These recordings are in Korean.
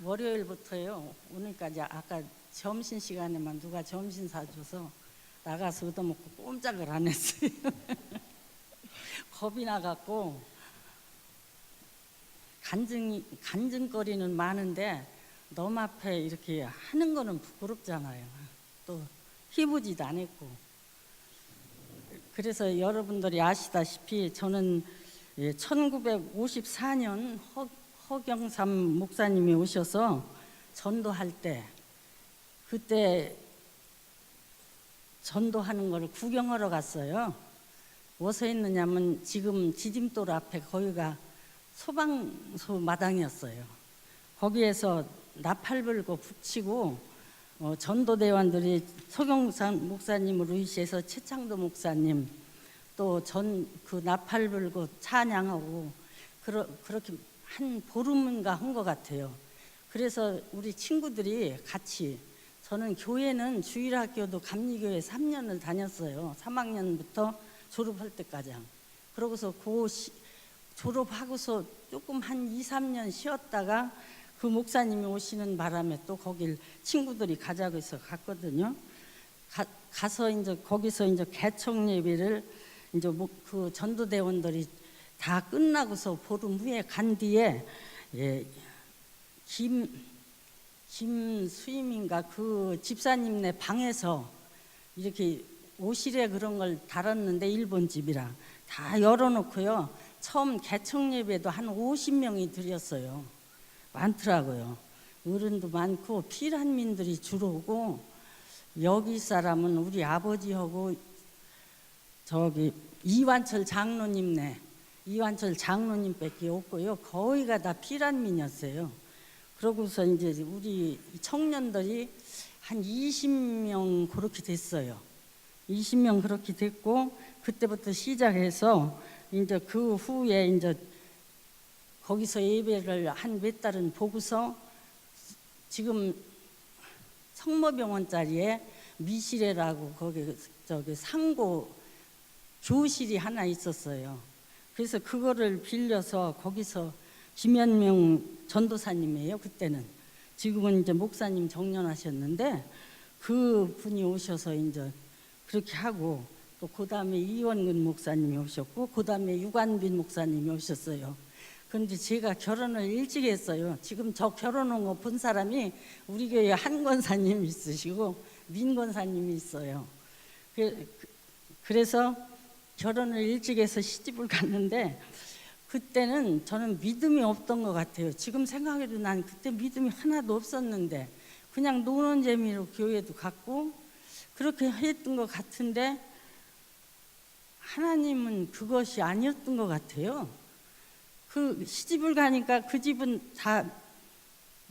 월요일부터요. 오늘까지 아까 점심시간에만 누가 점심 사줘서 나가서 얻어먹고 꼼짝을 안 했어요. 겁이 나갖고 간증거리는 많은데 너무 앞에 이렇게 하는 거는 부끄럽잖아요. 또 해보지도 안 했고. 그래서 여러분들이 아시다시피 저는 1954년 허경삼 목사님이 오셔서 전도할 때 그때 전도하는 걸 구경하러 갔어요. 어디서 했느냐면 지금 지짐돌 앞에 거기가 소방서 마당이었어요. 거기에서 나팔 불고 북치고 전도대원들이 서경삼 목사님을 의시해서 최창도 목사님 또 그 나팔 불고 찬양하고 그렇게 한 보름인가 한 것 같아요. 그래서 우리 친구들이 같이 저는 교회는 주일학교도 감리교회 3년을 다녔어요. 3학년부터 졸업할 때까지. 그러고서 졸업하고서 조금 한 2, 3년 쉬었다가 그 목사님이 오시는 바람에 또 거길 친구들이 가자고 해서 갔거든요. 가서 이제 거기서 이제 개청 예배를 이제 그 전도대원들이 다 끝나고서 보름 후에 간 뒤에 김수임인가 그 집사님네 방에서 이렇게 오실에 그런 걸 달았는데 일본 집이라 다 열어놓고요. 처음 개청 예배도 한 50명이 드렸어요. 많더라고요. 어른도 많고 피란민들이 주로 오고 여기 사람은 우리 아버지하고 저기 이완철 장로님밖에 없고요. 거의가 다 피란민이었어요. 그러고서 이제 우리 청년들이 한 20명 그렇게 됐어요. 20명 그렇게 됐고 그때부터 시작해서 이제 그 후에 이제 거기서 예배를 한 몇 달은 보고서 지금 성모병원짜리에 미시레라고 거기 저기 상고 교실이 하나 있었어요. 그래서 그거를 빌려서 거기서 김현명 전도사님이에요. 그때는 지금은 이제 목사님 정년하셨는데 그 분이 오셔서 이제 그렇게 하고 또 그 다음에 이원근 목사님이 오셨고 그 다음에 유관빈 목사님이 오셨어요. 그런데 제가 결혼을 일찍 했어요. 지금 저 결혼한 거 본 사람이 우리 교회 한 권사님이 있으시고 민 권사님이 있어요. 그래서 결혼을 일찍 해서 시집을 갔는데 그때는 저는 믿음이 없던 것 같아요. 지금 생각해도 난 그때 믿음이 하나도 없었는데 그냥 노는 재미로 교회도 갔고 그렇게 했던 것 같은데 하나님은 그것이 아니었던 것 같아요. 그 시집을 가니까 그 집은 다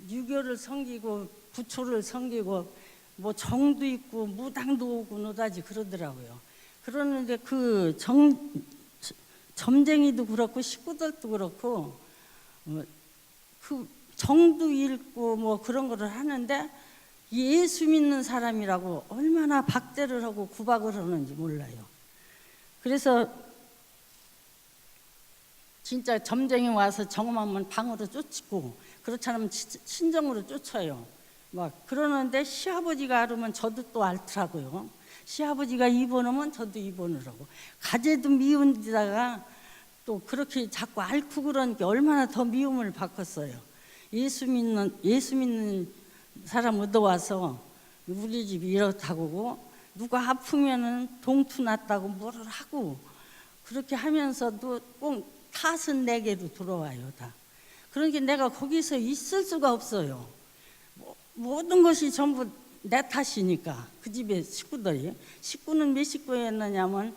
유교를 섬기고 부초를 섬기고 뭐 정도 있고 무당도 오고 노다지 그러더라고요. 그러는데 그 점쟁이도 그렇고 식구들도 그렇고 그 정도 읽고 뭐 그런 거를 하는데 예수 믿는 사람이라고 얼마나 박대를 하고 구박을 하는지 몰라요. 그래서 진짜 점쟁이 와서 정음하면 방으로 쫓고 그렇지 않으면 친정으로 쫓아요. 막 그러는데 시아버지가 알으면 저도 또 앓더라고요. 시아버지가 입원하면 저도 입원을 하고 가재도 미운 데다가 또 그렇게 자꾸 앓고 그러니까 얼마나 더 미움을 받겠어요. 예수 믿는 사람 얻어와서 우리 집이 이렇다고 누가 아프면은 동투 났다고 뭐를 하고 그렇게 하면서도 꼭 탓은 내게도 들어와요. 다. 그러니까 내가 거기서 있을 수가 없어요. 모든 것이 전부 내 탓이니까 그 집에 식구는 몇 식구였느냐면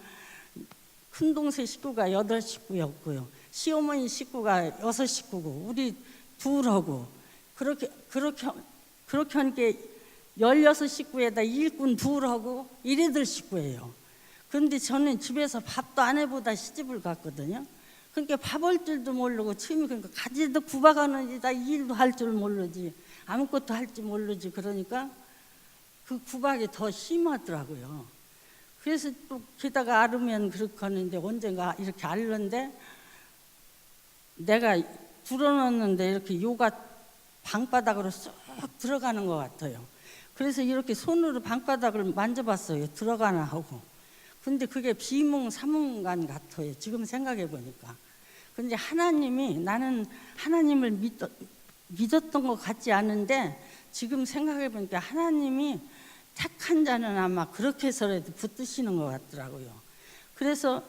큰동생 식구가 8식구였고요. 시어머니 식구가 6식구고 우리 둘하고 그렇게 하니까 16식구에다 일꾼 둘하고 18식구예요. 그런데 저는 집에서 밥도 안 해보다 시집을 갔거든요. 그러니까 밥 할 줄도 모르고 처음에 그러니까 가지도 구박하는지 다 일도 할 줄 모르지 아무것도 할 줄 모르지 그러니까 그 구박이 더 심하더라고요. 그래서 또 게다가 앓으면 그렇게 하는데 언젠가 이렇게 앓는데 내가 불어넣는데 이렇게 요가 방바닥으로 쏙 들어가는 것 같아요. 그래서 이렇게 손으로 방바닥을 만져봤어요. 들어가나 하고. 근데 그게 비몽사몽간 같아요. 지금 생각해 보니까. 근데 하나님이, 나는 하나님을 믿었던 것 같지 않은데 지금 생각해 보니까 하나님이 택한 자는 아마 그렇게 해서라도 붙드시는 것 같더라고요. 그래서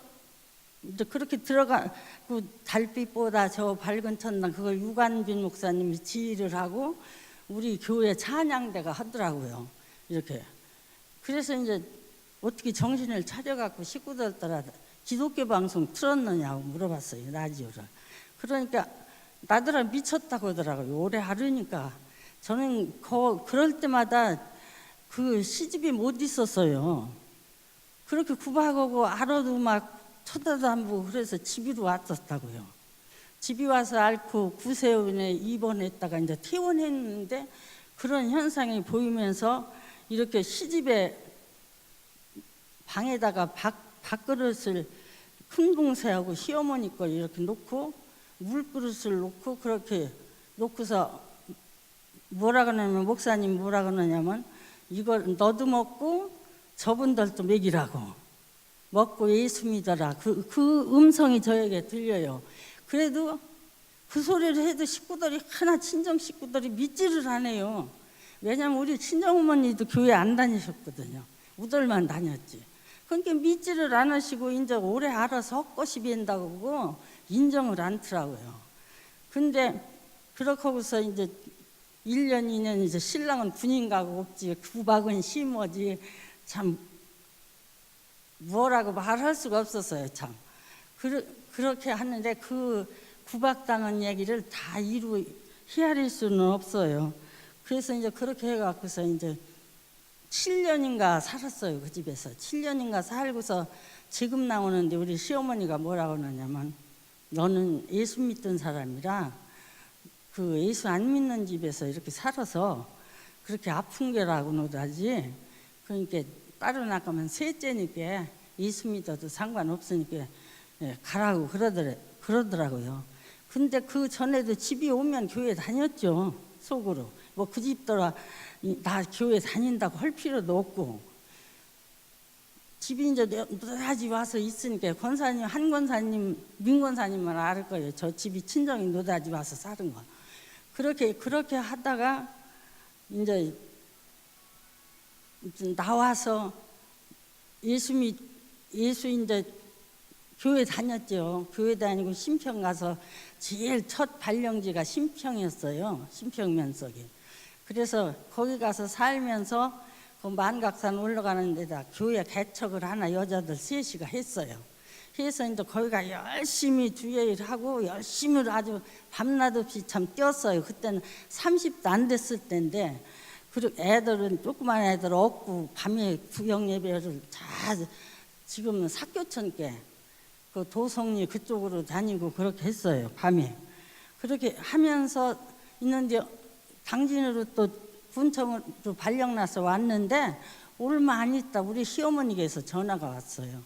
이제 그렇게 들어가고 달빛보다 저 밝은 천당, 그걸 유관빈 목사님이 지휘를 하고 우리 교회 찬양대가 하더라고요. 이렇게. 그래서 이제 어떻게 정신을 차려갖고 식구들 따라 기독교 방송 틀었느냐고 물어봤어요. 라디오를. 그러니까 나더러 미쳤다고 하더라고요. 오래 하루니까. 저는 그럴 때마다 그 시집이 못 있었어요. 그렇게 구박하고 알아도 막 쳐다도 안 보고 그래서 집으로 왔었다고요. 집이 와서 앓고 구세원에 입원했다가 이제 퇴원했는데 그런 현상이 보이면서 이렇게 시집에 방에다가 밥그릇을 큰 봉사하고 시어머니 걸 이렇게 놓고 물그릇을 놓고 그렇게 놓고서 뭐라 그러냐면, 목사님 뭐라 그러냐면, 이걸 너도 먹고 저분들도 먹이라고, 먹고 예수 믿어라. 그 음성이 저에게 들려요. 그래도 그 소리를 해도 식구들이, 하나 친정 식구들이 믿지를 않아요. 왜냐면 우리 친정어머니도 교회 안 다니셨거든요. 우덜만 다녔지. 그러니까 믿지를 않으시고 이제 오래 알아서 헛것이 빈다고 보고 인정을 않더라고요. 근데 그렇게 하고서 이제 1년, 2년 이제 신랑은 군인 가고 없지, 구박은 심하지, 참 뭐라고 말할 수가 없었어요. 참 그렇게 하는데 그 구박당한 얘기를 다 헤아릴 수는 없어요. 그래서 이제 그렇게 해갖고서 이제 7년인가 살았어요. 그 집에서 7년인가 살고서 지금 나오는데 우리 시어머니가 뭐라고 하냐면, 너는 예수 믿던 사람이라 그 예수 안 믿는 집에서 이렇게 살아서 그렇게 아픈 게라고 노다지. 그러니까 따로 나가면 셋째니까 예수 믿어도 상관없으니까 가라고 그러더라고요. 근데 그 전에도 집이 오면 교회 다녔죠. 속으로. 뭐 그 집더라 나 교회 다닌다고 할 필요도 없고, 집이 이제 노다지 와서 있으니까 권사님, 한 권사님, 민 권사님만 알 거예요. 저 집이 친정이 노다지 와서 사는 거. 그렇게 하다가 이제 나와서 예수 이제 교회 다녔죠. 교회 다니고 신평 가서 제일 첫 발령지가 신평이었어요. 신평 면석이. 그래서 거기 가서 살면서 그 만각산 올라가는 데다 교회 개척을 하나 여자들 셋이가 했어요. 그래서 이제 거기가 열심히 주예를 하고 열심히 아주 밤낮 없이 참 뛰었어요. 그때는 30도 안 됐을 때인데, 그리고 애들은 조그만 애들 없고 밤에 구경 예배를 지금은 사교천께 그 도성리 그쪽으로 다니고 그렇게 했어요. 밤에 그렇게 하면서 있는데 당진으로 또 군청으로 발령나서 왔는데 얼마 안 있다 우리 시어머니께서 전화가 왔어요.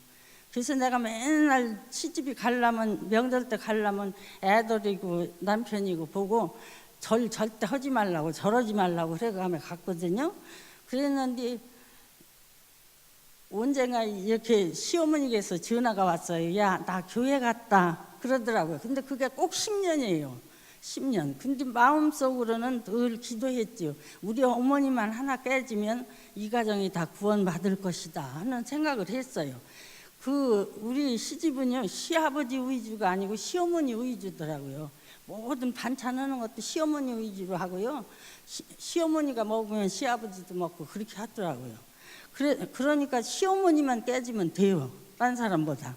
그래서 내가 맨날 시집이 가려면, 명절 때 가려면 애들이고 남편이고 보고 절대 하지 말라고, 저러지 말라고 그래가며 갔거든요. 그랬는데 언젠가 이렇게 시어머니께서 전화가 왔어요. 야, 나 교회 갔다 그러더라고요. 근데 그게 꼭 10년이에요. 10년. 근데 마음속으로는 늘 기도했죠. 우리 어머니만 하나 깨지면 이 가정이 다 구원받을 것이다 하는 생각을 했어요. 우리 시집은요, 시아버지 위주가 아니고 시어머니 위주더라고요. 모든 반찬 하는 것도 시어머니 위주로 하고요. 시어머니가 먹으면 시아버지도 먹고 그렇게 하더라고요. 그러니까 시어머니만 깨지면 돼요. 딴 사람보다.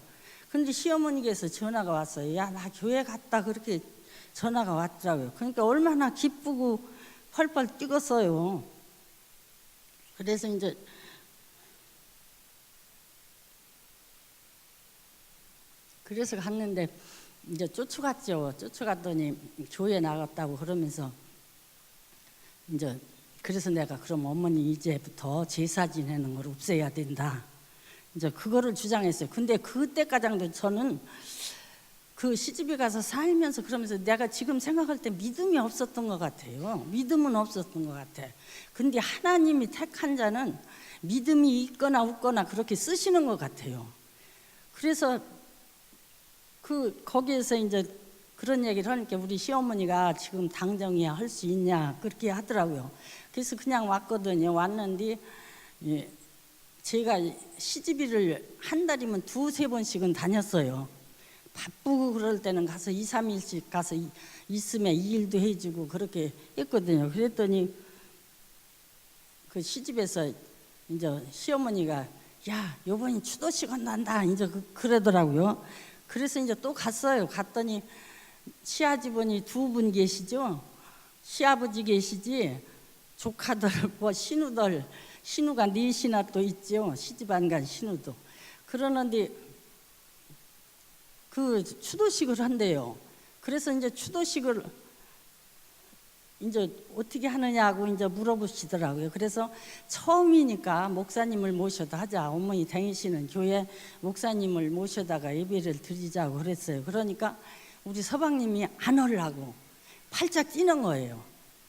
근데 시어머니께서 전화가 왔어요. 야, 나 교회 갔다 그렇게 전화가 왔더라고요. 그러니까 얼마나 기쁘고 펄펄 뛰었어요. 그래서 이제 그래서 갔는데 이제 쫓아갔죠. 쫓아갔더니 교회 나갔다고 그러면서 이제 그래서 내가 그럼 어머니 이제부터 제사 지내는 걸 없애야 된다. 이제 그거를 주장했어요. 근데 그때까지도 저는 그 시집에 가서 살면서 그러면서 내가 지금 생각할 때 믿음이 없었던 것 같아요. 믿음은 없었던 것 같아. 근데 하나님이 택한 자는 믿음이 있거나 없거나 그렇게 쓰시는 것 같아요. 그래서 거기에서 이제 그런 얘기를 하니까 우리 시어머니가 지금 당정이야 할 수 있냐 그렇게 하더라고요. 그래서 그냥 왔거든요. 왔는데 제가 시집일을 한 달이면 2-3번씩은 다녔어요. 바쁘고 그럴 때는 가서 2-3일씩 가서 있으면 이 일도 해주고 그렇게 했거든요. 그랬더니 그 시집에서 이제 시어머니가 야 요번이 추도식 한단다 이제 그러더라고요. 그래서 이제 또 갔어요. 갔더니 시아주버니 2분 계시죠. 시아버지 계시지 조카들 뭐 신우들 신우가 4이나 또 있죠. 시집 안 간 신우도. 그러는데 그 추도식을 한대요. 그래서 이제 추도식을 이제 어떻게 하느냐고 이제 물어보시더라고요. 그래서 처음이니까 목사님을 모셔다 하자. 어머니 다니시는 교회 목사님을 모셔다가 예배를 드리자고 그랬어요. 그러니까 우리 서방님이 안 하려고 팔짝 뛰는 거예요.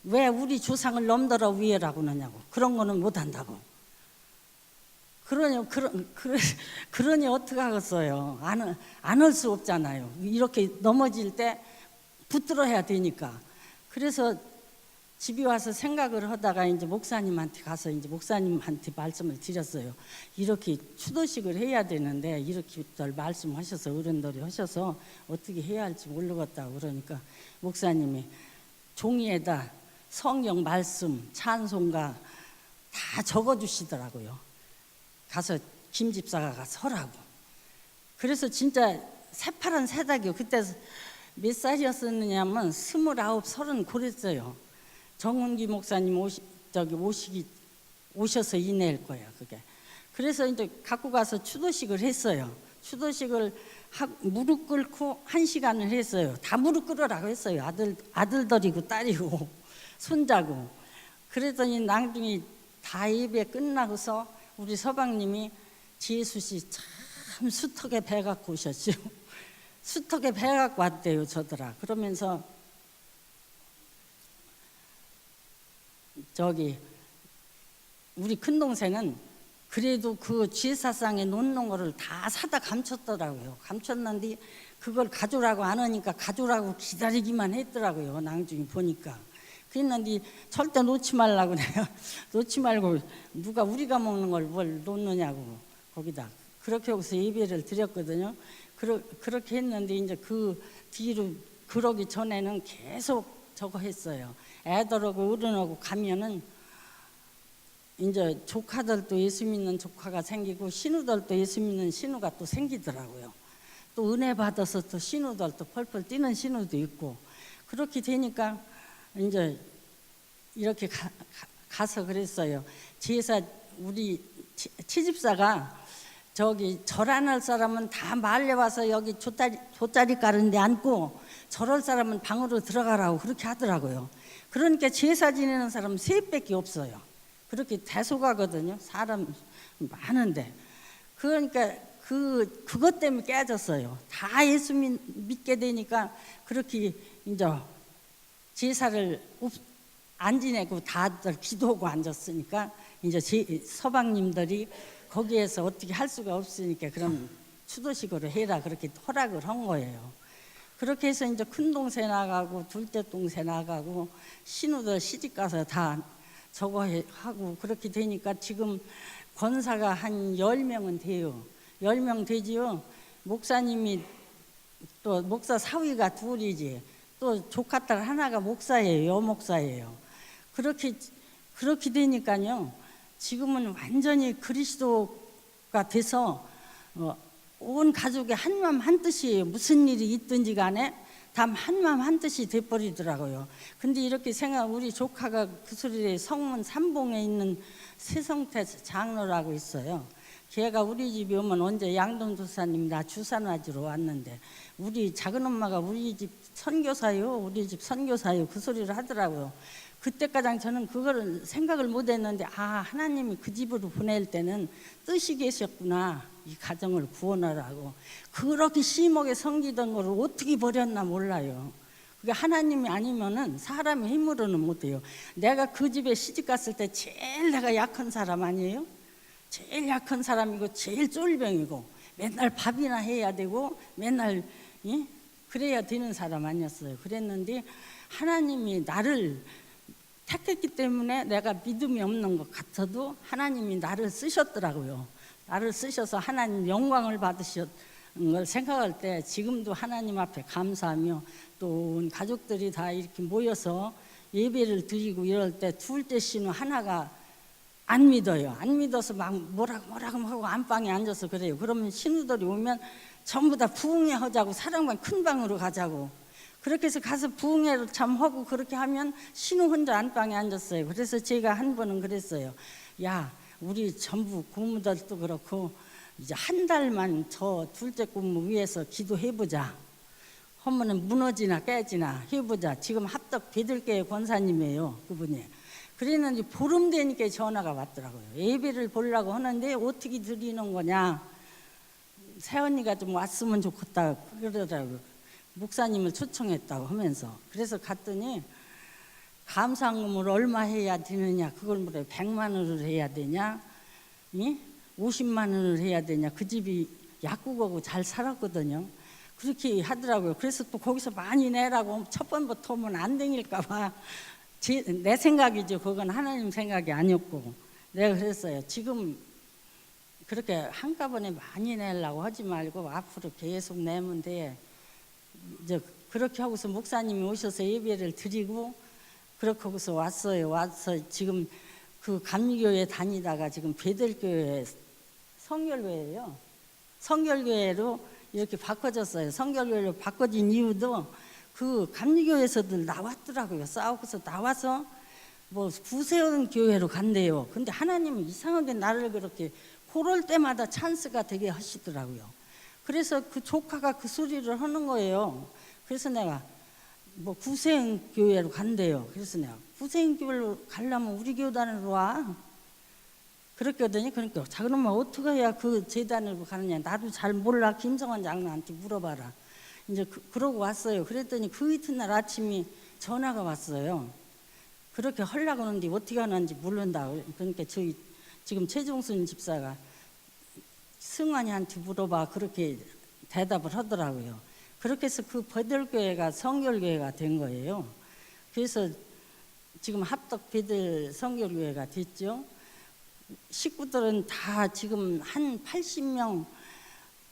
왜 우리 조상을 넘더러 위해라고 하냐고. 그런 거는 못 한다고. 그러니 어떻게 하겠어요. 안 할 수 없잖아요. 이렇게 넘어질 때 붙들어야 되니까. 그래서 집에 와서 생각을 하다가 이제 목사님한테 가서 이제 목사님한테 말씀을 드렸어요. 이렇게 추도식을 해야 되는데 이렇게들 말씀하셔서 어른들이 하셔서 어떻게 해야 할지 모르겠다고 그러니까 목사님이 종이에다 성경 말씀, 찬송가 다 적어주시더라고요. 가서 김 집사가 가서 하라고. 그래서 진짜 새파란 새닭이요. 그때 몇 살이었느냐면 29, 30 그랬어요. 정은기 목사님 오셔서 이내일 거예요. 그게. 그래서 이제 갖고 가서 추도식을 했어요. 추도식을 무릎 꿇고 1시간을 했어요. 다 무릎 꿇으라고 했어요. 아들들이고 딸이고 손자고. 그랬더니 나중에 다 예배 끝나고서 우리 서방님이 지혜수씨 참 수턱에 배 갖고 오셨죠. 수턱에 배 갖고 왔대요. 저더라. 그러면서 우리 큰동생은 그래도 그 제사상에 놓는 거를 다 사다 감췄더라고요. 감췄는데 그걸 가져오라고 안 하니까 가져오라고 기다리기만 했더라고요. 나중에 보니까. 그랬는데 절대 놓지 말라고 내가 놓지 말고 누가 우리가 먹는 걸 뭘 놓느냐고 거기다. 그렇게 여기서 예배를 드렸거든요. 그렇게 했는데 이제 그 뒤로 그러기 전에는 계속 저거 했어요. 애들하고 어른하고 가면은 이제 조카들도 예수 믿는 조카가 생기고 신우들도 예수 믿는 신우가 또 생기더라고요. 또 은혜 받아서 또 신우들 또 펄펄 뛰는 신우도 있고 그렇게 되니까 이제 이렇게 가서 그랬어요. 제사 우리 치집사가 저기 절 안 할 사람은 다 말려 와서 여기 돗자리 깔은 데 앉고 절할 사람은 방으로 들어가라고 그렇게 하더라고요. 그러니까 제사 지내는 사람은 3밖에 없어요. 그렇게 대소가거든요. 사람 많은데. 그러니까 그것 때문에 깨졌어요. 다 예수 믿게 되니까 그렇게 이제 제사를 안 지내고 다들 기도하고 앉았으니까 이제 서방님들이 거기에서 어떻게 할 수가 없으니까 그럼 추도식으로 해라 그렇게 허락을 한 거예요. 그렇게 해서 이제 큰 동생 나가고 둘째 동생 나가고 신우들 시집 가서 다 저거 하고 그렇게 되니까 지금 권사가 한 10명은 돼요. 10명 되지요. 목사님이 또 목사 사위가 둘이지. 또 조카딸 하나가 목사예요. 여목사예요. 그렇게 되니까요. 지금은 완전히 그리스도가 돼서 온 가족이 한마음 한뜻이에요. 무슨 일이 있든지 간에 다 한마음 한뜻이 돼버리더라고요. 근데 이렇게 우리 조카가 구슬에 성문 삼봉에 있는 세성태 장로라고 있어요. 걔가 우리 집에 오면 언제 양동도사님 나 주사 맞으러 왔는데 우리 작은 엄마가 우리 집 선교사요. 우리 집 선교사요. 그 소리를 하더라고요. 그때까지 저는 그거를 생각을 못 했는데, 하나님이 그 집으로 보낼 때는 뜻이 계셨구나. 이 가정을 구원하라고. 그렇게 심하게 섬기던 거를 어떻게 버렸나 몰라요. 그게 하나님이 아니면은 사람의 힘으로는 못해요. 내가 그 집에 시집 갔을 때 제일 내가 약한 사람 아니에요? 제일 약한 사람이고 제일 쫄병이고 맨날 밥이나 해야 되고 맨날 그래야 되는 사람 아니었어요. 그랬는데 하나님이 나를 택했기 때문에 내가 믿음이 없는 것 같아도 하나님이 나를 쓰셨더라고요. 나를 쓰셔서 하나님 영광을 받으셨 걸 생각할 때 지금도 하나님 앞에 감사하며 또 온 가족들이 다 이렇게 모여서 예배를 드리고 이럴 때 둘째 씨는 하나가 안 믿어요. 안 믿어서 막 뭐라고 하고 안방에 앉아서 그래요. 그러면 신우들이 오면 전부 다 부흥회 하자고 사랑방 큰 방으로 가자고. 그렇게 해서 가서 부흥회를 참 하고 그렇게 하면 신우 혼자 안방에 앉았어요. 그래서 제가 한 번은 그랬어요. 야, 우리 전부 고모들도 그렇고 이제 한 달만 저 둘째 고모 위해서 기도해보자. 하면은 무너지나 깨지나 해보자. 지금 합덕 베들교회 권사님이에요, 그분이. 그랬는데 보름 되니까 전화가 왔더라고요. 예배를 보려고 하는데 어떻게 드리는 거냐. 새언니가 좀 왔으면 좋겠다 그러더라고요. 목사님을 초청했다고 하면서. 그래서 갔더니 감상금을 얼마 해야 되느냐. 그걸 물어요. 100만 원을 해야 되냐, 50만 원을 해야 되냐. 그 집이 약국하고 잘 살았거든요. 그렇게 하더라고요. 그래서 또 거기서 많이 내라고 첫 번부터 오면 안 댕길까 봐. 내 생각이죠. 그건 하나님 생각이 아니었고. 내가 그랬어요. 지금 그렇게 한꺼번에 많이 내려고 하지 말고 앞으로 계속 내면 돼. 이제 그렇게 하고서 목사님이 오셔서 예배를 드리고 그렇게 하고서 왔어요. 와서 지금 그 감리교회 다니다가 지금 베들교회 성결교회예요. 성결교회로 이렇게 바꿔졌어요. 성결교회로 바꿔진 이유도 그 감리교회에서들 나왔더라고요. 싸우고서 나와서 뭐 구세원 교회로 간대요. 근데 하나님은 이상하게 나를 그렇게 그럴 때마다 찬스가 되게 하시더라고요. 그래서 그 조카가 그 소리를 하는 거예요. 그래서 내가 뭐 구세원 교회로 간대요. 그래서 내가 구세원 교회로 가려면 우리 교단으로 와. 그랬거든요. 그러니까 자 그러면 어떻게 해야 그 재단으로 가느냐. 나도 잘 몰라. 김성환 장로한테 물어봐라. 이제 그러고 왔어요. 그랬더니 그 이튿날 아침에 전화가 왔어요. 그렇게 하려고 하는데 어떻게 하는지 모른다. 그러니까 저희 지금 최종순 집사가 승환이한테 물어봐. 그렇게 대답을 하더라고요. 그렇게 해서 그 베들교회가 성결교회가 된 거예요. 그래서 지금 합덕 베들 성결교회가 됐죠. 식구들은 다 지금 한 80명,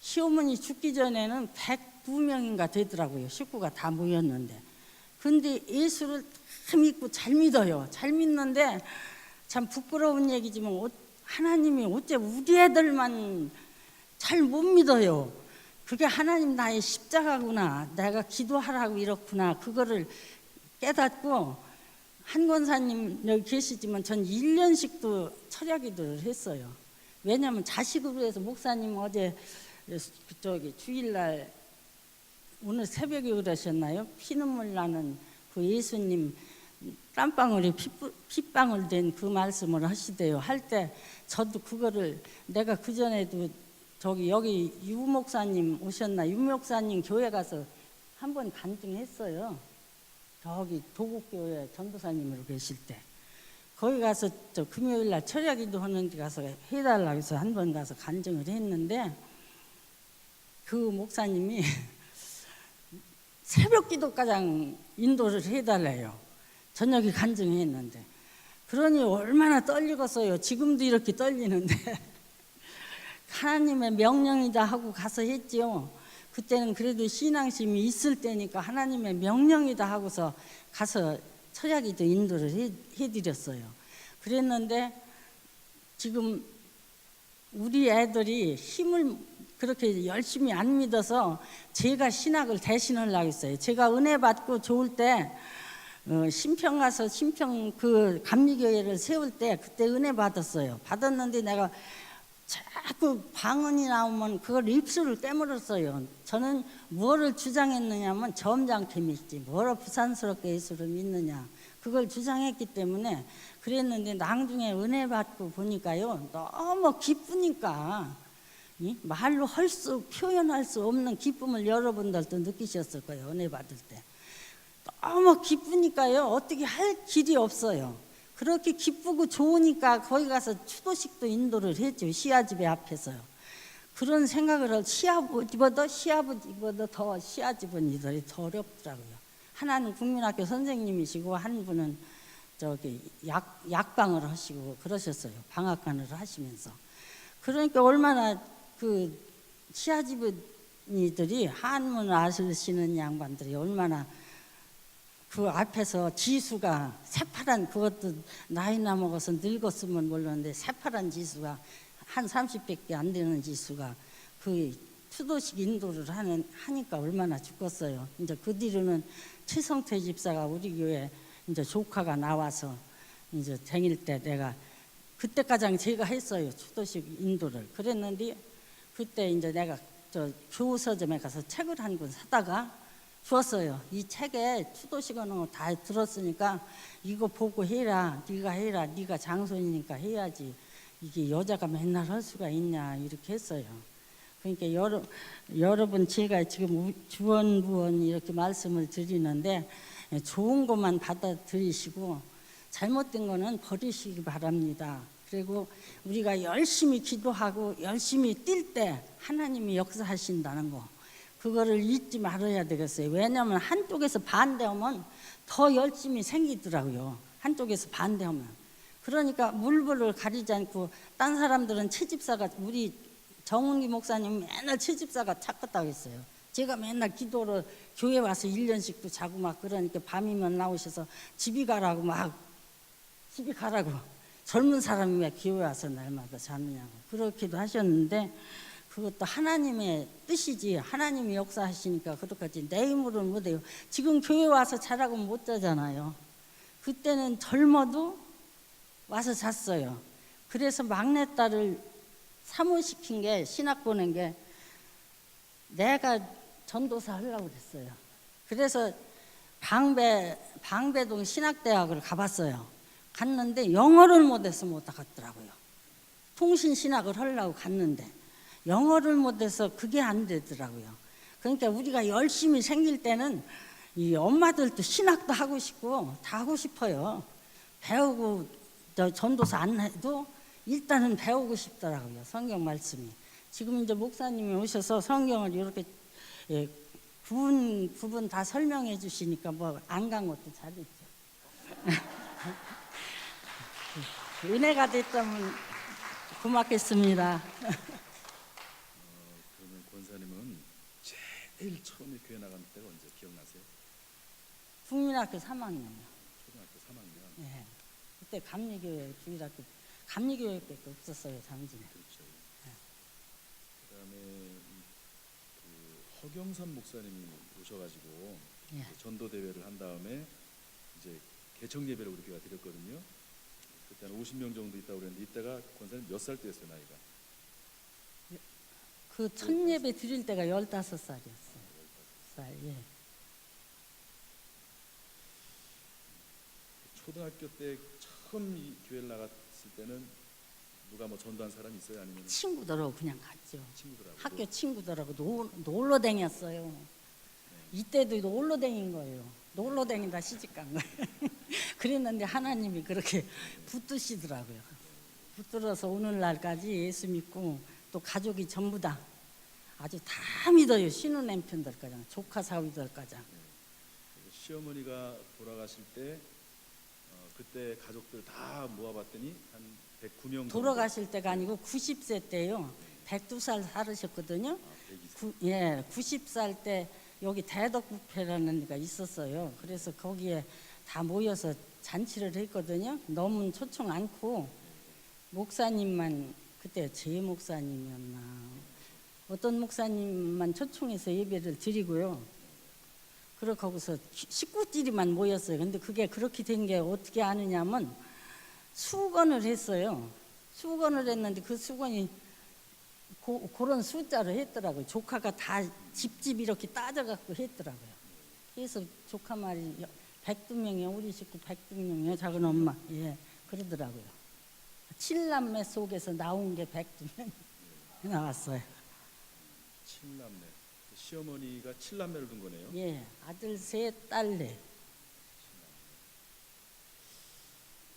시어머니 죽기 전에는 102명인가 되더라고요. 식구가 다 모였는데. 근데 예수를 다 믿고 잘 믿어요. 잘 믿는데 참 부끄러운 얘기지만 하나님이 어째 우리 애들만 잘 못 믿어요. 그게 하나님 나의 십자가구나. 내가 기도하라고 이렇구나. 그거를 깨닫고 한 권사님 여기 계시지만 전 1년씩도 철야기도를 했어요. 왜냐하면 자식으로 해서 목사님 어제 저기 주일날 오늘 새벽에 그러셨나요? 피눈물 나는 그 예수님 땀방울이 핏방울 된 그 말씀을 하시대요. 할 때 저도 그거를 내가 그전에도 저기 여기 유 목사님 오셨나? 유 목사님 교회 가서 한번 간증했어요. 저기 도곡교회 전도사님으로 계실 때 거기 가서 저 금요일날 철야기도 하는 데 가서 해달라고 해서 한 번 가서 간증을 했는데 그 목사님이 새벽 기도가장 인도를 해달래요. 저녁에 간증했는데 그러니 얼마나 떨리겠어요. 지금도 이렇게 떨리는데 하나님의 명령이다 하고 가서 했지요. 그때는 그래도 신앙심이 있을 때니까 하나님의 명령이다 하고서 가서 철야기도 인도를 해드렸어요. 그랬는데 지금 우리 애들이 힘을 그렇게 열심히 안 믿어서 제가 신학을 대신하려고 했어요. 제가 은혜 받고 좋을 때 신평 가서 신평 그 감리교회를 세울 때 그때 은혜 받았어요. 받았는데 내가 자꾸 방언이 나오면 그걸 입술을 깨물었어요. 저는 뭐를 주장했느냐면 점잖게 믿지 뭐로 부산스럽게 예수를 믿느냐 그걸 주장했기 때문에 그랬는데 나중에 은혜 받고 보니까요, 너무 기쁘니까 말로 표현할 수 없는 기쁨을 여러분들도 느끼셨을 거예요. 은혜 받을 때 너무 기쁘니까요, 어떻게 할 길이 없어요. 그렇게 기쁘고 좋으니까 거기 가서 추도식도 인도를 했죠. 시아집회 앞에서요. 그런 생각을 할 시아버지보다 더 시아집언니들이 더 어렵더라고요. 하나는 국민학교 선생님이시고 한 분은 저기 약방을 하시고 그러셨어요. 방학간을 하시면서. 그러니까 얼마나 그 시아집언니들이 한문 아시는 양반들이 얼마나 그 앞에서 지수가 새파란, 그것도 나이나 먹어서 늙었으면 몰랐는데 새파란 지수가 한 30밖에 안 되는 지수가 그 추도식 인도를 하니까 얼마나 죽겠어요. 이제 그 뒤로는 최성태 집사가 우리 교회 이제 조카가 나와서 이제 생일 때 내가 그때 가장 제가 했어요. 추도식 인도를. 그랬는데 그때 이제 내가 저 교서점에 가서 책을 한 권 사다가 주었어요. 이 책에 추도식은 다 들었으니까 이거 보고 해라. 네가 해라. 네가 장손이니까 해야지. 이게 여자가 맨날 할 수가 있냐 이렇게 했어요. 그러니까 여러분 제가 지금 주원부원 이렇게 말씀을 드리는데 좋은 것만 받아들이시고 잘못된 거는 버리시기 바랍니다. 그리고 우리가 열심히 기도하고 열심히 뛸 때 하나님이 역사하신다는 거, 그거를 잊지 말아야 되겠어요. 왜냐하면 한쪽에서 반대하면 더 열심히 생기더라고요. 한쪽에서 반대하면. 그러니까 물불을 가리지 않고, 딴 사람들은 채집사가, 우리 정은기 목사님 맨날 채집사가 찾겠다고 했어요. 제가 맨날 기도를 교회 와서 1년씩도 자고 막 그러니까 밤이면 나오셔서 집이 가라고 젊은 사람이 왜 교회 와서 날마다 자느냐고 그렇기도 하셨는데, 그것도 하나님의 뜻이지 하나님이 역사하시니까 그렇게까지 내 힘으로는 못해요. 지금 교회 와서 자라고 못 자잖아요. 그때는 젊어도 와서 잤어요. 그래서 막내딸을 사모시킨 게, 신학 보낸 게 내가 전도사 하려고 그랬어요. 그래서 방배동 신학대학을 가봤어요. 갔는데 영어를 못해서 못 갔더라고요. 통신신학을 하려고 갔는데 영어를 못해서 그게 안 되더라고요. 그러니까 우리가 열심히 생길 때는 이 엄마들도 신학도 하고 싶고 다 하고 싶어요. 배우고 전도사 안 해도 일단은 배우고 싶더라고요. 성경 말씀이. 지금 이제 목사님이 오셔서 성경을 이렇게 구분 다 설명해 주시니까 뭐 안 간 것도 잘했죠. 은혜가 됐다면 고맙겠습니다. 그러면 권사님은 제일 처음에 교회 나간 때가 언제 기억나세요? 국민학교 3학년이요. 초등학교 3학년. 네. 그때 감리교회 주일학교 감리교회밖에 없었어요, 장진에. 그렇죠. 네. 그다음에 그 허경선 목사님이 오셔가지고 예. 전도 대회를 한 다음에 이제 개척 예배를 우리 교회가 드렸거든요. 그때는 50명 정도 있다고 그랬는데 이때가 권사님 몇 살 때였어요, 나이가? 그 첫 예배 드릴 때가 15살이었어요. 15살, 예. 초등학교 때 처음 이 교회를 나갔을 때는 누가 뭐 전도한 사람이 있어요? 아니면 친구들하고 그냥 갔죠. 친구들하고? 학교 친구들하고 놀러 다녔어요. 이때도 놀러 다닌 거예요. 놀러 다니다 시집간 거예요. 그랬는데 하나님이 그렇게 붙드시더라고요. 붙들어서 오늘날까지 예수 믿고 또 가족이 전부 다 아주 다 믿어요. 신우남편들까지, 조카 사위들까지. 시어머니가 돌아가실 때 그때 가족들 다 모아봤더니 한 109명. 돌아가실 때가 아니고 90세 때요. 102살 살으셨거든요. 90살 때 여기 대덕뷔페라는 데가 있었어요. 그래서 거기에 다 모여서 잔치를 했거든요. 너무 초청 않고 목사님만, 그때 제 목사님이었나 어떤 목사님만 초청해서 예배를 드리고요. 그렇게 거기서 식구끼리만 모였어요. 근데 그게 그렇게 된 게 어떻게 아느냐면 수건을 했어요. 수건을 했는데 그 수건이 그런 숫자를 했더라고요. 조카가 다 집집 이렇게 따져갖고 했더라고요. 그래서 조카 말이 백두명이요. 우리 식구 백두명이요. 작은 엄마. 예, 그러더라고요. 칠남매 속에서 나온 게 백두명 나왔어요. 칠남매. 시어머니가 칠남매를 둔 거네요. 예, 아들 셋, 딸 넷.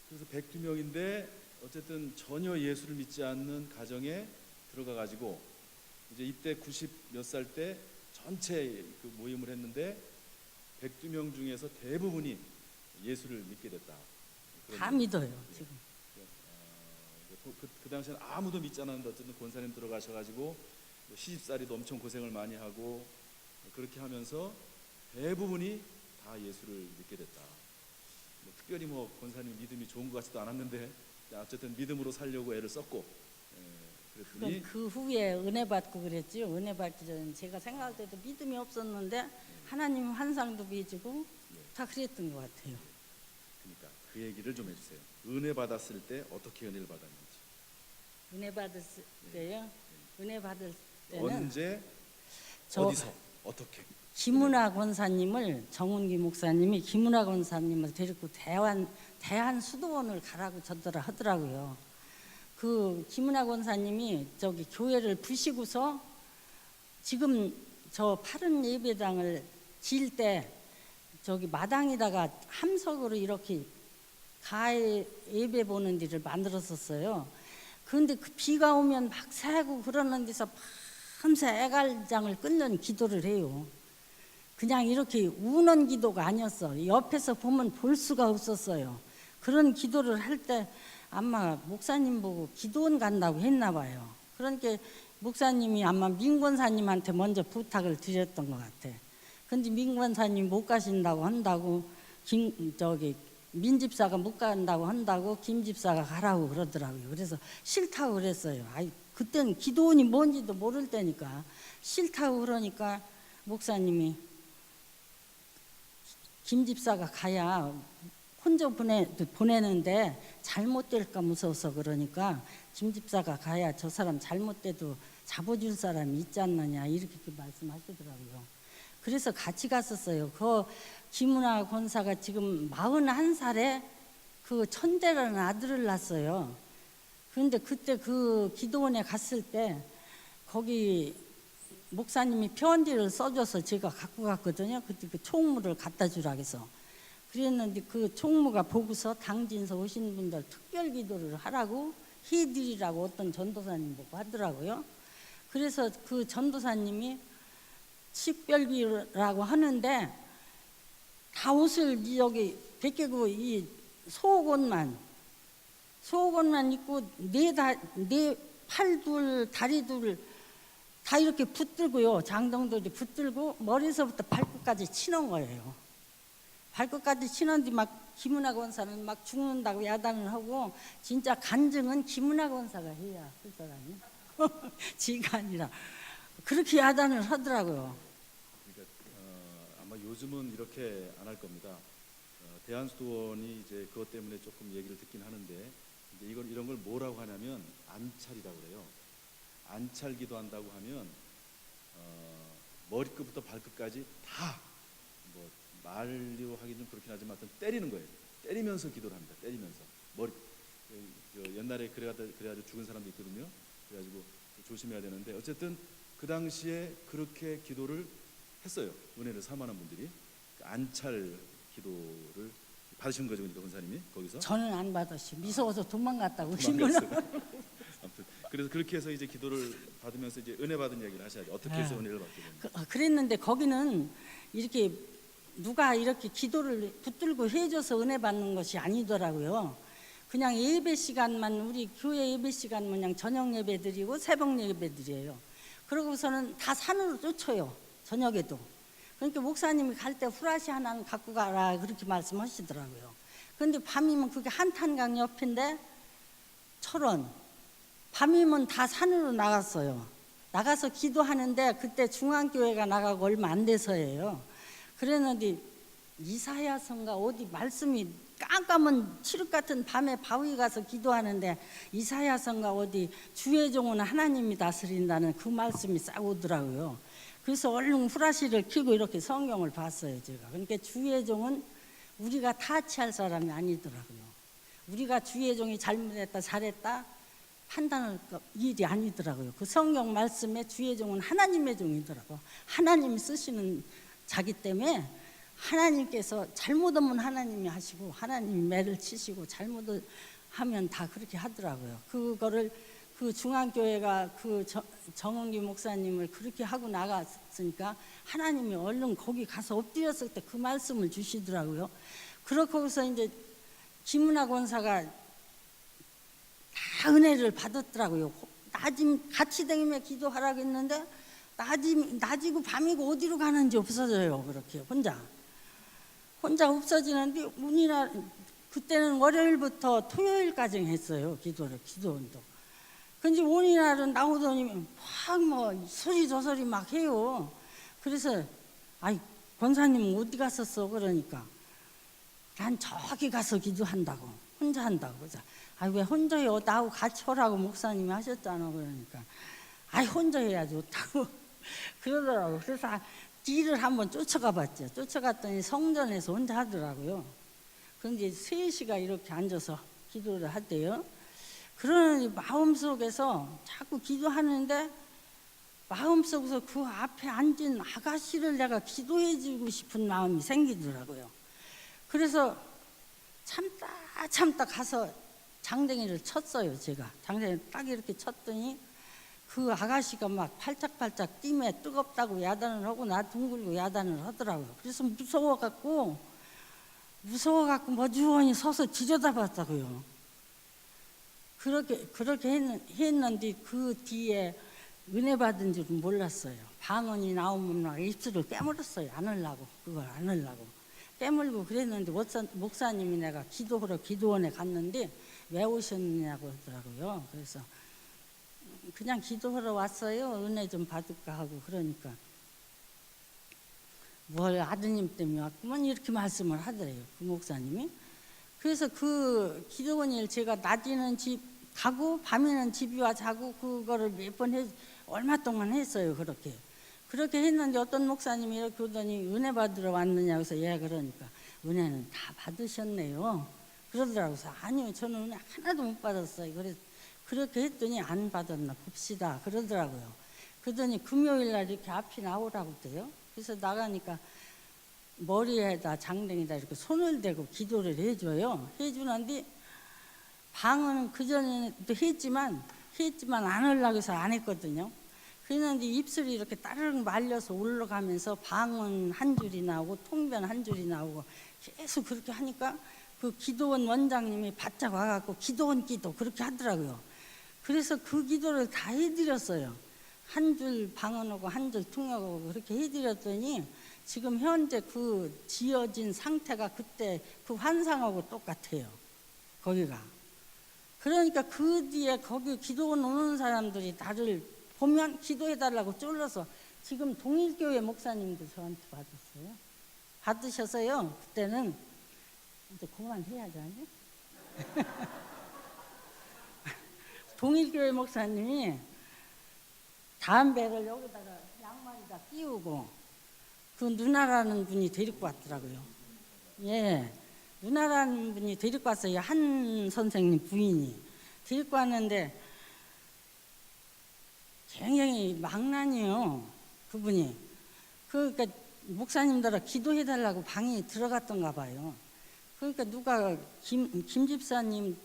그래서 102명인데 어쨌든 전혀 예수를 믿지 않는 가정에 들어가 가지고 이제 이때 90 몇 살 때 전체 그 모임을 했는데 102명 중에서 대부분이 예수를 믿게 됐다. 다 믿어요 지금. 그 당시에는 아무도 믿지 않았는데 어쨌든 권사님 들어가셔가지고 시집살이도 엄청 고생을 많이 하고 그렇게 하면서 대부분이 다 예수를 믿게 됐다. 특별히 뭐 권사님 믿음이 좋은 것 같지도 않았는데 어쨌든 믿음으로 살려고 애를 썼고 그랬더니 그 후에 은혜 받고 그랬죠. 은혜 받기 전에 제가 생각할 때도 믿음이 없었는데 하나님 환상도 빚고 다 그랬던 것 같아요. 그러니까 그 얘기를 좀 해주세요. 은혜 받았을 때 어떻게 은혜를 받았는지. 은혜 받았을 때요. 은혜 받을 때는 언제 저 어디서 어떻게 김은하 권사님을 정운기 목사님이 김은하 권사님을 데리고 대한 수도원을 가라고 하더라고요. 그 김은하 권사님이 저기 교회를 부시고서 지금 저 파른 예배당을 지을 때 저기 마당에다가 함석으로 이렇게 가에 예배 보는 데를 만들었었어요. 그런데 그 비가 오면 막 새고 그러는 데서 밤새 애갈장을 끊는 기도를 해요. 그냥 이렇게 우는 기도가 아니었어. 옆에서 보면 볼 수가 없었어요. 그런 기도를 할 때 아마 목사님 보고 기도원 간다고 했나 봐요. 그러니까 목사님이 아마 민권사님한테 먼저 부탁을 드렸던 것 같아. 근데 민권사님 못 가신다고 한다고 민집사가 못 간다고 한다고 김집사가 가라고 그러더라고요. 그래서 싫다고 그랬어요. 그때는 기도원이 뭔지도 모를 때니까 싫다고 그러니까 목사님이 김집사가 가야 혼자 보내는데 잘못될까 무서워서 그러니까 김집사가 가야 저 사람 잘못돼도 잡아줄 사람이 있지 않느냐 이렇게 말씀하시더라고요. 그래서 같이 갔었어요. 그 김은하 권사가 지금 41살에 그 천대라는 아들을 낳았어요. 그런데 그때 그 기도원에 갔을 때 거기 목사님이 편지를 써줘서 제가 갖고 갔거든요. 그때 그 총무를 갖다 주라 해서 그랬는데 그 총무가 보고서 당진서 오신 분들 특별 기도를 하라고 해드리라고 어떤 전도사님 보고 하더라고요. 그래서 그 전도사님이 식별기라고 하는데 다 옷을 여기 벗기고 이 속옷만 입고 네 팔 둘 다리 둘 다 이렇게 붙들고요. 장동들이 붙들고 머리서부터 발끝까지 치는 거예요. 발끝까지 치는데 막 김은하 권사는 막 죽는다고 야단을 하고 진짜 간증은 김은하 권사가 해야 할 사람이 지가 아니라 그렇게 야단을 하더라고요. 그러니까 아마 요즘은 이렇게 안 할 겁니다. 대한수도원이 이제 그것 때문에 조금 얘기를 듣긴 하는데 이제 이런 걸 뭐라고 하냐면 안찰이라고 그래요. 안찰 기도한다고 하면 머리끝부터 발끝까지 다 뭐 말로 하긴 좀 그렇긴 하지만 때리는 거예요. 때리면서 기도를 합니다. 때리면서 머리 옛날에 그래가지고 죽은 사람도 있거든요. 그래가지고 조심해야 되는데 어쨌든 그 당시에 그렇게 기도를 했어요. 은혜를 사모하는 분들이 안찰 기도를 받으신 거죠, 그러니까 권사님이 거기서? 저는 안 받았어요. 무서워서 도망갔다고. 아무튼 그래서 그렇게 해서 이제 기도를 받으면서 이제 은혜 받은 얘기를 하셔야죠. 어떻게 해서 은혜를 받게 됩니까? 그랬는데 거기는 이렇게 누가 이렇게 기도를 붙들고 해줘서 은혜 받는 것이 아니더라고요. 그냥 예배 시간만 우리 교회 예배 시간 그냥 저녁 예배 드리고 새벽 예배 드려요. 그러고서는 다 산으로 쫓아요. 저녁에도. 그러니까 목사님이 갈 때 후라시 하나는 갖고 가라 그렇게 말씀하시더라고요. 그런데 밤이면 그게 한탄강 옆인데 철원 밤이면 다 산으로 나갔어요. 나가서 기도하는데 그때 중앙교회가 나가고 얼마 안 돼서예요. 그랬는데 이사야서인가 어디 말씀이 깜깜한 칠흑 같은 밤에 바위 가서 기도하는데 이사야서인가 어디 주의 종은 하나님이 다스린다는 그 말씀이 싹 오더라고요. 그래서 얼른 후라시를 켜고 이렇게 성경을 봤어요 제가. 그러니까 주의 종은 우리가 타치할 사람이 아니더라고요. 우리가 주의 종이 잘못했다 잘했다 판단할 일이 아니더라고요. 그 성경 말씀에 주의 종은 하나님의 종이더라고요. 하나님이 쓰시는 자기 때문에 하나님께서 잘못하면 하나님이 하시고 하나님이 매를 치시고 잘못을 하면 다 그렇게 하더라고요. 그거를 그 중앙교회가 그 정은기 목사님을 그렇게 하고 나갔으니까 하나님이 얼른 거기 가서 엎드렸을 때 그 말씀을 주시더라고요. 그렇고서 이제 김은하 권사가 다 은혜를 받았더라고요. 같이 다니며 기도하라고 했는데 낮이고 밤이고 어디로 가는지 없어져요. 그렇게 혼자 없어지는데 그때는 월요일부터 토요일까지 했어요. 기도운동. 근데 어느 날은 나오더니 막 뭐 소리 저 소리 막 해요. 그래서 아이 권사님 어디 갔었어? 그러니까 난 저기 가서 기도한다고 혼자 한다고. 그래서 아이 왜 혼자요? 나하고 같이 오라고 목사님이 하셨잖아. 그러니까 아이 혼자 해야 좋다고 그러더라고. 그래서 뒤를 한번 쫓아가 봤죠. 쫓아갔더니 성전에서 혼자 하더라고요. 그런데 3시가 이렇게 앉아서 기도를 하대요. 그러니 마음속에서 자꾸 기도하는데 마음속에서 그 앞에 앉은 아가씨를 내가 기도해주고 싶은 마음이 생기더라고요. 그래서 참다 가서 장댕이를 쳤어요. 제가 장댕이를 딱 이렇게 쳤더니 그 아가씨가 막 팔짝팔짝 뛰며 뜨겁다고 야단을 하고 나 둥글고 야단을 하더라고요. 그래서 무서워갖고 머지원히 서서 지저다봤다고요. 그렇게 했는데 그 뒤에 은혜 받은 줄은 몰랐어요. 방언이 나오면 막 입술을 깨물었어요. 그걸 안 하려고 깨물고 그랬는데 목사님이 내가 기도하러 기도원에 갔는데 왜 오셨느냐고 하더라고요. 그래서 그냥 기도하러 왔어요. 은혜 좀 받을까 하고. 그러니까 뭘 아드님 때문에 왔구만 이렇게 말씀을 하더래요. 그 목사님이. 그래서 그 기도원일 제가 낮에는 집 가고 밤에는 집이 와 자고 그거를 몇 번 얼마 동안 했어요. 그렇게 했는데 어떤 목사님이 이렇게 오더니 은혜 받으러 왔느냐고 해서 예 그러니까 은혜는 다 받으셨네요. 그러더라고요. 아니요 저는 은혜 하나도 못 받았어요. 그래서 그렇게 했더니 안 받았나 봅시다 그러더라고요. 그러더니 금요일날 이렇게 앞이 나오라고 돼요. 그래서 나가니까 머리에다 장댕이다 이렇게 손을 대고 기도를 해줘요. 해주는데 방은 그전에도 했지만 안 하려고 해서 안 했거든요. 그랬는데 입술이 이렇게 따르릉 말려서 올라가면서 방언 한 줄이 나오고 통변 한 줄이 나오고 계속 그렇게 하니까 그 기도원 원장님이 바짝 와갖고 기도원 기도 그렇게 하더라고요. 그래서 그 기도를 다 해드렸어요. 한 줄 방언하고 한 줄 통역하고 그렇게 해드렸더니 지금 현재 그 지어진 상태가 그때 그 환상하고 똑같아요. 거기가. 그러니까 그 뒤에 거기 기도원 오는 사람들이 나를 보면 기도해달라고 쫄라서 지금 동일교회 목사님도 저한테 받았어요. 받으셔서요. 그때는 이제 그만해야지 아니? 동일교회 목사님이 담배를 여기다가 양말에다 끼우고 그 누나라는 분이 데리고 왔더라고요. 예, 누나라는 분이 데리고 왔어요. 한 선생님 부인이 데리고 왔는데 굉장히 망난이요. 그분이. 그러니까 목사님들아 기도해달라고 방에 들어갔던가 봐요. 그러니까 누가 김 집사님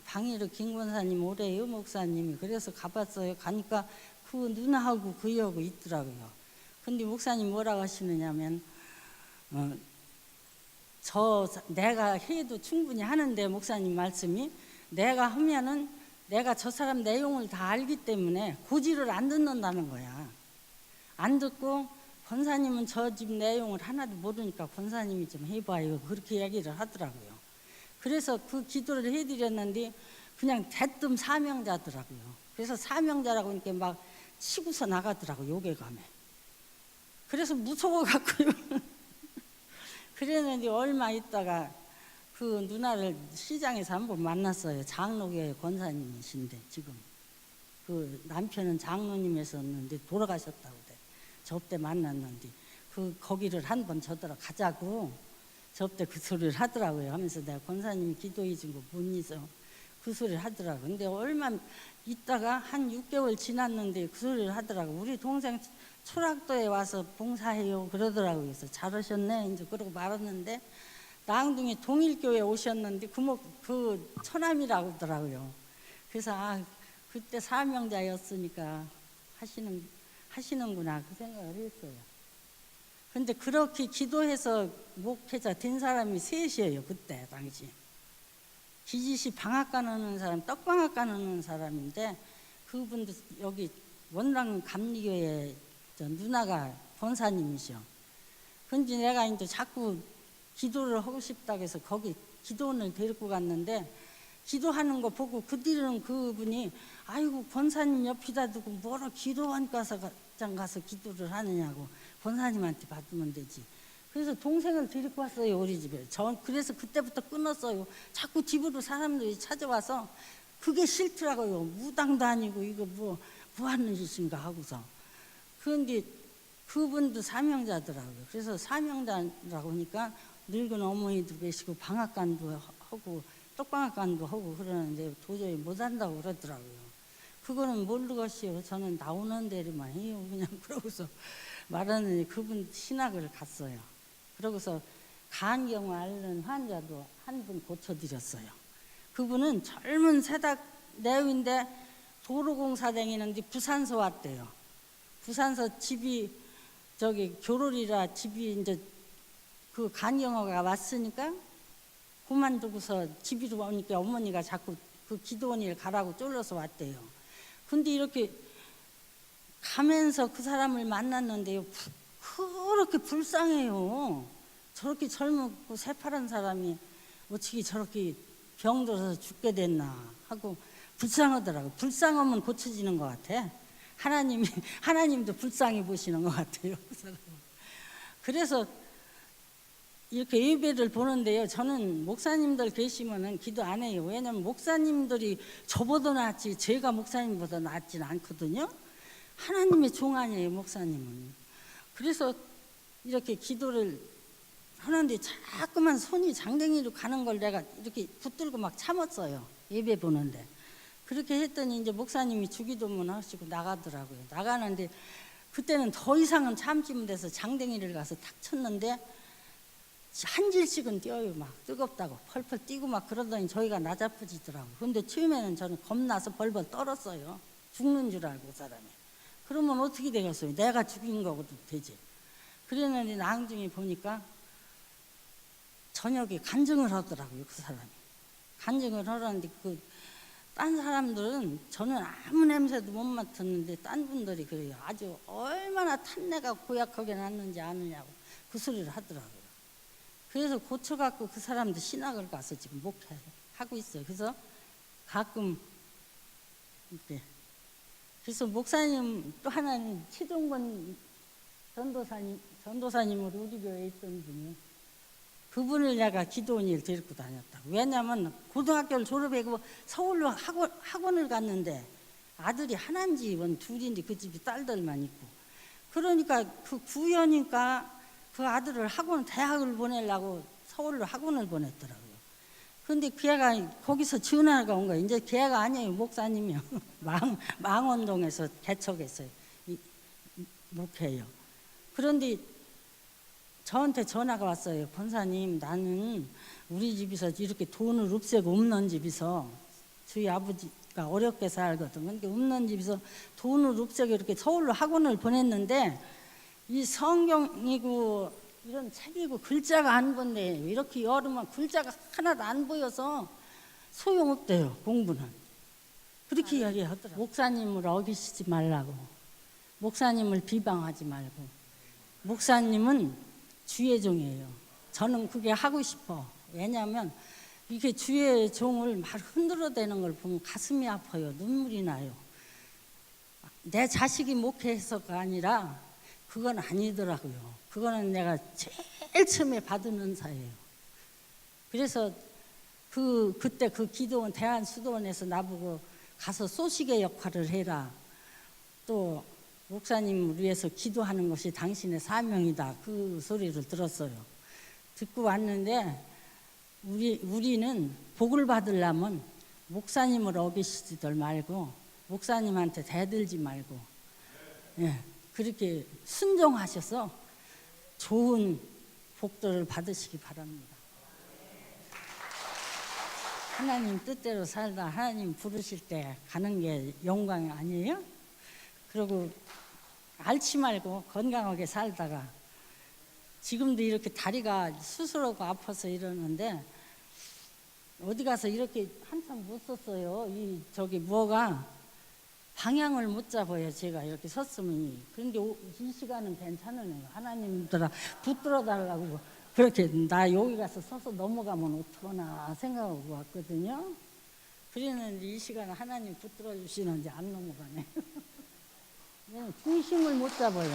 방위로 김 권사님 오래요 목사님이. 그래서 가봤어요. 가니까 그 누나하고 그 여고 있더라고요. 근데 목사님 뭐라고 하시느냐면 내가 해도 충분히 하는데 목사님 말씀이 내가 하면은 내가 저 사람 내용을 다 알기 때문에 고지를 안 듣는다는 거야. 안 듣고 권사님은 저 집 내용을 하나도 모르니까 권사님이 좀 해봐요. 그렇게 얘기를 하더라고요. 그래서 그 기도를 해드렸는데 그냥 대뜸 사명자더라고요. 그래서 사명자라고 하니까 막 치고서 나가더라고요. 요괴감에. 그래서 무서워갖고요. 그랬는데 얼마 있다가 그 누나를 시장에서 한번 만났어요. 장로교회 권사님이신데 지금 그 남편은 장로님이었는데 돌아가셨다고 그래. 저때 만났는데 거기를 한번 저더러 가자고 저때 그 소리를 하더라고요. 하면서 내가 권사님이 기도해 준 거 못 잊어. 그 소리를 하더라고요. 근데 얼마 있다가 한 6개월 지났는데 그 소리를 하더라고요. 우리 동생 초락도에 와서 봉사해요 그러더라고요. 그래서 잘하셨네 이제 그러고 말았는데 낭둥이 동일교회 오셨는데 그 처남이라고 하더라고요. 그래서 그때 사명자였으니까 하시는구나 그 생각을 했어요. 근데 그렇게 기도해서 목회자 된 사람이 셋이에요. 그때 당시 기지시 방앗간 하는 사람, 떡방앗간 하는 사람인데 그분도 여기 원랑 감리교회 누나가 권사님이셔. 근데 내가 이제 자꾸 기도를 하고 싶다고 해서 거기 기도원을 데리고 갔는데 기도하는 거 보고 그 뒤로는 그분이 아이고 권사님 옆에다 두고 뭐라 기도원 가서 기도를 하느냐고 권사님한테 받으면 되지. 그래서 동생을 데리고 왔어요 우리 집에. 그래서 그때부터 끊었어요. 자꾸 집으로 사람들이 찾아와서 그게 싫더라고요. 무당도 아니고 이거 뭐 하는 짓인가 하고서. 그런데 그분도 사명자더라고요. 그래서 사명자라고 하니까 늙은 어머니도 계시고 방앗간도 하고 떡방앗간도 하고 그러는데 도저히 못한다고 그러더라고요. 그거는 모르겠어요. 저는 나오는 대로만 해요. 그냥 그러고서 말하는데 그분 신학을 갔어요. 그러고서 간경을 앓는 환자도 한 분 고쳐드렸어요. 그분은 젊은 세닥 내외인데 도로공사 다니는데 부산서 왔대요. 부산서 집이 교롤이라 집이 이제 그 간경어가 왔으니까 그만두고서 집으로 오니까 어머니가 자꾸 그 기도원일 가라고 쫄러서 왔대요. 근데 이렇게 가면서 그 사람을 만났는데요. 그렇게 불쌍해요. 저렇게 젊고 새파란 사람이 어떻게 저렇게 병들어서 죽게 됐나 하고 불쌍하더라고요. 불쌍하면 고쳐지는 것 같아. 하나님도 불쌍히 보시는 것 같아요. 그 사람은. 그래서 이렇게 예배를 보는데요. 저는 목사님들 계시면은 기도 안 해요. 왜냐면 목사님들이 저보다 낫지 제가 목사님보다 낫지는 않거든요. 하나님의 종 아니에요, 목사님은. 그래서 이렇게 기도를 하는데 자꾸만 손이 장댕이로 가는 걸 내가 이렇게 붙들고 막 참았어요. 예배 보는데. 그렇게 했더니 이제 목사님이 주기도문 하시고 나가더라고요. 나가는데 그때는 더 이상은 참지 못해서 장댕이를 가서 탁 쳤는데 한 질씩은 뛰어요. 막 뜨겁다고 펄펄 뛰고 막 그러더니 저희가 나자빠지더라고요. 근데 처음에는 저는 겁나서 벌벌 떨었어요. 죽는 줄 알고 그 사람이. 그러면 어떻게 되겠어요? 내가 죽인 거도 되지. 그랬는데 나중에 보니까 저녁에 간증을 하더라고요. 그 사람이. 간증을 하라는데 딴 사람들은 저는 아무 냄새도 못 맡았는데 딴 분들이 그래요. 아주 얼마나 탄내가 고약하게 났는지 아느냐고 그 소리를 하더라고요. 그래서 고쳐갖고 그 사람도 신학을 가서 지금 목회하고 있어요. 그래서 가끔 이렇게 그래서 목사님 또 하나는 최동건 전도사님으로 우리 교회에 있던 분이 그분을 내가 기도원 일 데리고 다녔다고. 왜냐하면 고등학교를 졸업하고 서울로 학원을 갔는데 아들이 하나인지 둘인데 그 집이 딸들만 있고 그러니까 그 구여니까 그 아들을 대학을 보내려고 서울로 학원을 보냈더라고요. 근데 그 애가 거기서 전화가 온 거예요. 이제 그 애가 아니에요. 목사님이요. 망원동에서 개척했어요. 목회요. 그런데 저한테 전화가 왔어요. 권사님, 나는 우리 집에서 이렇게 돈을 없애고 없는 집에서 저희 아버지가 어렵게 살거든. 근데 없는 집에서 돈을 없애고 이렇게 서울로 학원을 보냈는데 이 성경이고 이런 책이고 글자가 안 본데 이렇게 열으면 글자가 하나도 안 보여서 소용없대요. 공부는. 그렇게 이야기하더라고요. 목사님을 어기시지 말라고. 목사님을 비방하지 말고. 목사님은 주의 종이에요. 저는 그게 하고 싶어. 왜냐하면 이게 주의 종을 막 흔들어대는 걸 보면 가슴이 아파요. 눈물이 나요. 내 자식이 목회해서가 아니라 그건 아니더라고요. 그거는 내가 제일 처음에 받은 은사예요. 그래서 그때 그 기도원 대한수도원에서 나보고 가서 소식의 역할을 해라. 또 목사님을 위해서 기도하는 것이 당신의 사명이다. 그 소리를 들었어요. 듣고 왔는데 우리는 복을 받으려면 목사님을 어기시지들 말고 목사님한테 대들지 말고 예, 그렇게 순종하셔서 좋은 복들을 받으시기 바랍니다. 하나님 뜻대로 살다 하나님 부르실 때 가는 게 영광이 아니에요? 그리고 앓지 말고 건강하게 살다가 지금도 이렇게 다리가 수술하고 아파서 이러는데 어디 가서 이렇게 한참 못 섰어요. 저기 뭐가 방향을 못 잡아요. 제가 이렇게 섰으면. 그런데 이 시간은 괜찮으네요. 하나님들아 붙들어 달라고 그렇게 나 여기 가서 서서 넘어가면 어떡하나 생각하고 왔거든요. 그랬는데 이 시간에 하나님 붙들어 주시는지 안 넘어가네. 중심을 못 잡아요.